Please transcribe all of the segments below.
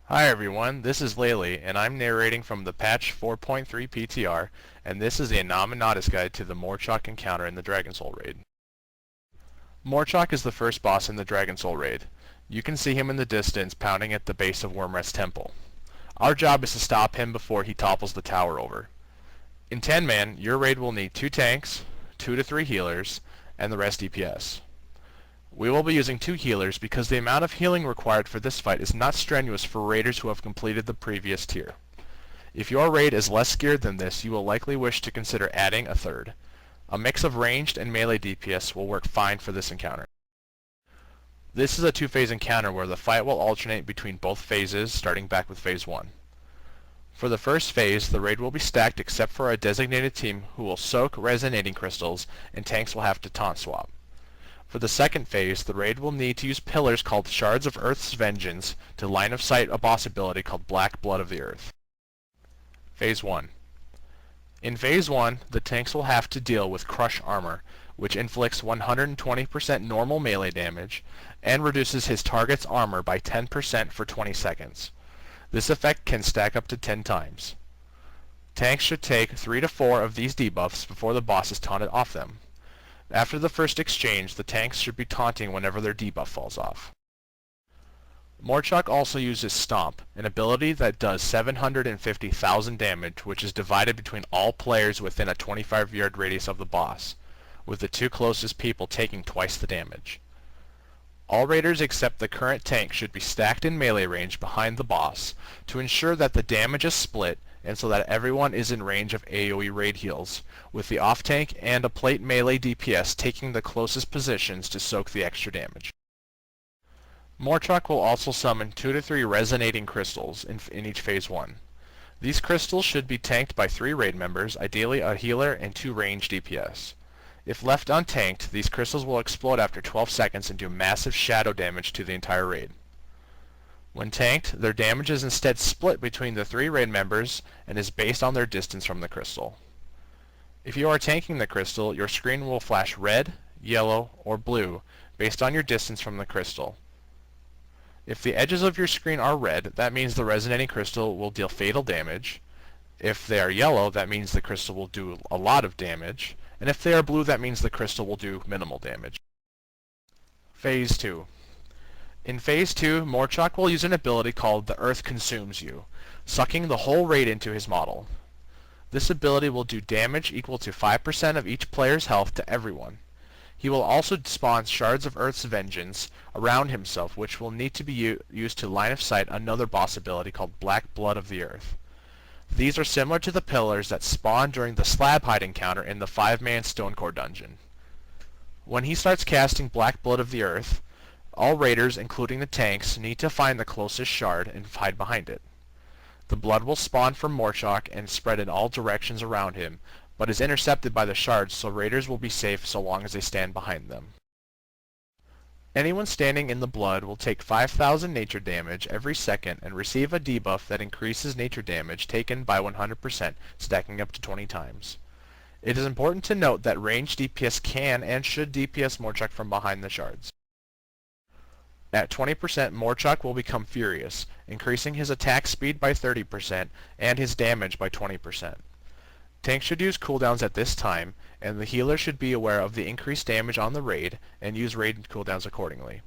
Hi everyone, this is Laelie, and I'm narrating from the patch 4.3 PTR, and this is the Innominatus guide to the Morchok encounter in the Dragon Soul raid. Morchok is the first boss in the Dragon Soul raid. You can see him in the distance pounding at the base of Wyrmrest's temple. Our job is to stop him before he topples the tower over. In 10-man, your raid will need 2 tanks, 2 to 3 healers, and the rest DPS. We will be using 2 healers because the amount of healing required for this fight is not strenuous for raiders who have completed the previous tier. If your raid is less geared than this, you will likely wish to consider adding a 3rd. A mix of ranged and melee DPS will work fine for this encounter. This is a 2-phase encounter where the fight will alternate between both phases, starting back with phase 1. For the first phase, the raid will be stacked except for a designated team who will soak resonating crystals, and tanks will have to taunt swap. For the second phase, the raid will need to use pillars called Shards of Earth's Vengeance to line of sight a boss ability called Black Blood of the Earth. Phase 1. In Phase 1, the tanks will have to deal with Crush Armor, which inflicts 120% normal melee damage and reduces his target's armor by 10% for 20 seconds. This effect can stack up to 10 times. Tanks should take 3 to 4 of these debuffs before the boss is taunted off them. After the first exchange, the tanks should be taunting whenever their debuff falls off. Morchok also uses Stomp, an ability that does 750,000 damage, which is divided between all players within a 25-yard radius of the boss, with the 2 closest people taking twice the damage. All raiders except the current tank should be stacked in melee range behind the boss to ensure that the damage is split and so that everyone is in range of AoE raid heals, with the off-tank and a plate melee DPS taking the closest positions to soak the extra damage. Morchok will also summon 2 to 3 resonating crystals in each phase 1. These crystals should be tanked by 3 raid members, ideally a healer and 2 ranged DPS. If left untanked, these crystals will explode after 12 seconds and do massive shadow damage to the entire raid. When tanked, their damage is instead split between the 3 raid members and is based on their distance from the crystal. If you are tanking the crystal, your screen will flash red, yellow, or blue based on your distance from the crystal. If the edges of your screen are red, that means the resonating crystal will deal fatal damage. If they are yellow, that means the crystal will do a lot of damage. And if they are blue, that means the crystal will do minimal damage. Phase 2. In Phase 2, Morchok will use an ability called The Earth Consumes You, sucking the whole raid into his model. This ability will do damage equal to 5% of each player's health to everyone. He will also spawn Shards of Earth's Vengeance around himself, which will need to be used to line of sight another boss ability called Black Blood of the Earth. These are similar to the pillars that spawn during the Slab Hide encounter in the 5-man Stonecore dungeon. When he starts casting Black Blood of the Earth, all raiders, including the tanks, need to find the closest shard and hide behind it. The blood will spawn from Morchok and spread in all directions around him, but is intercepted by the shards, so raiders will be safe so long as they stand behind them. Anyone standing in the blood will take 5,000 nature damage every second and receive a debuff that increases nature damage taken by 100%, stacking up to 20 times. It is important to note that ranged DPS can and should DPS Morchok from behind the shards. At 20%, Morchok will become furious, increasing his attack speed by 30% and his damage by 20%. Tanks should use cooldowns at this time, and the healer should be aware of the increased damage on the raid and use raid cooldowns accordingly.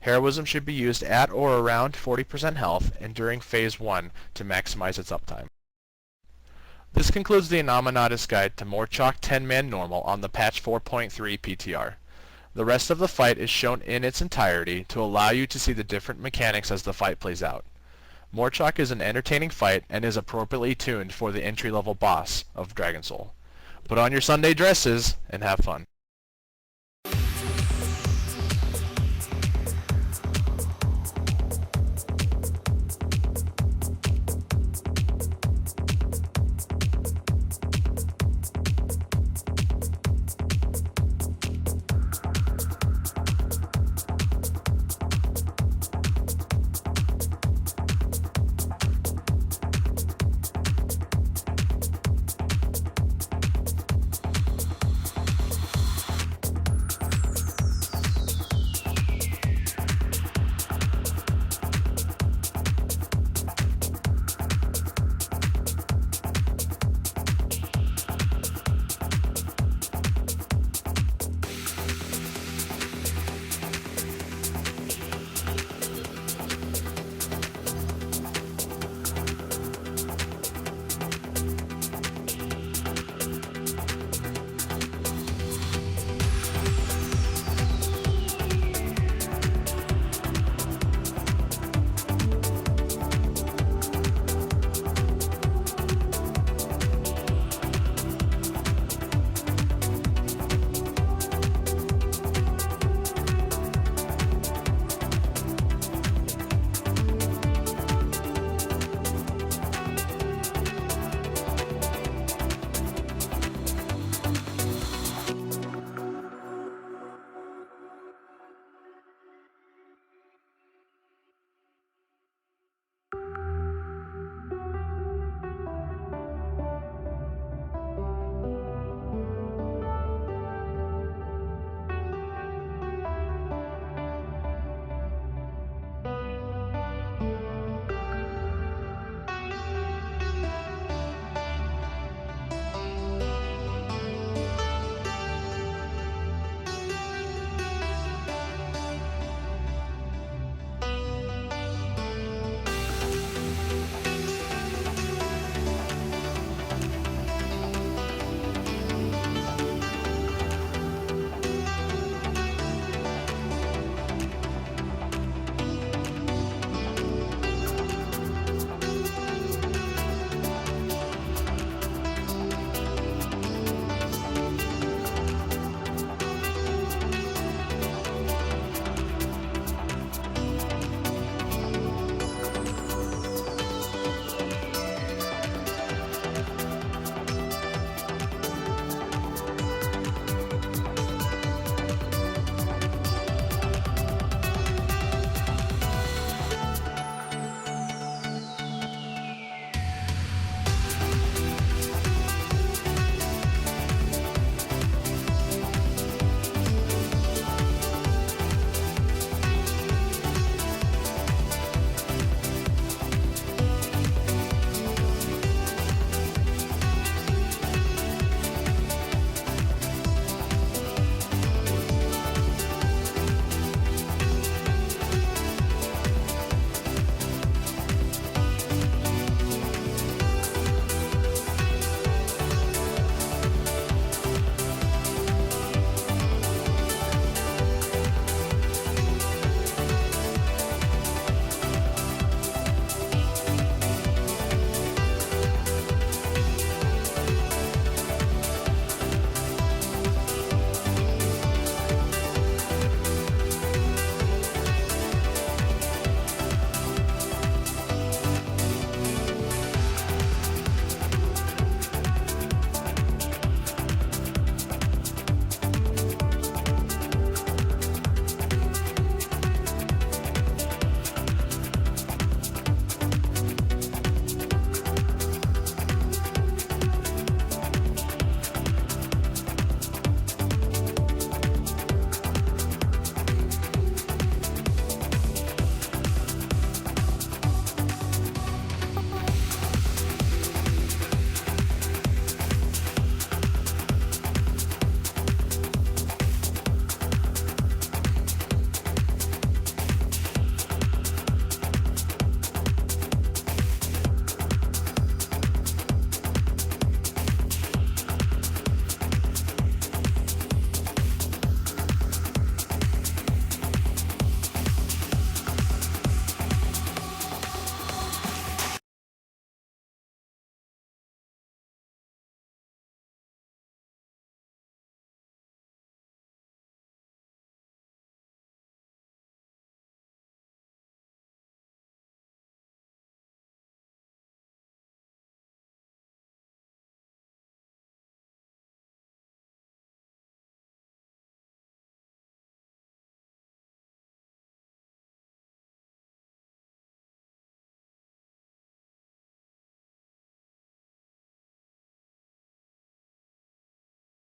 Heroism should be used at or around 40% health and during Phase 1 to maximize its uptime. This concludes the Innominatus guide to Morchok 10-man normal on the patch 4.3 PTR. The rest of the fight is shown in its entirety to allow you to see the different mechanics as the fight plays out. Morchok is an entertaining fight and is appropriately tuned for the entry-level boss of Dragon Soul. Put on your Sunday dresses and have fun.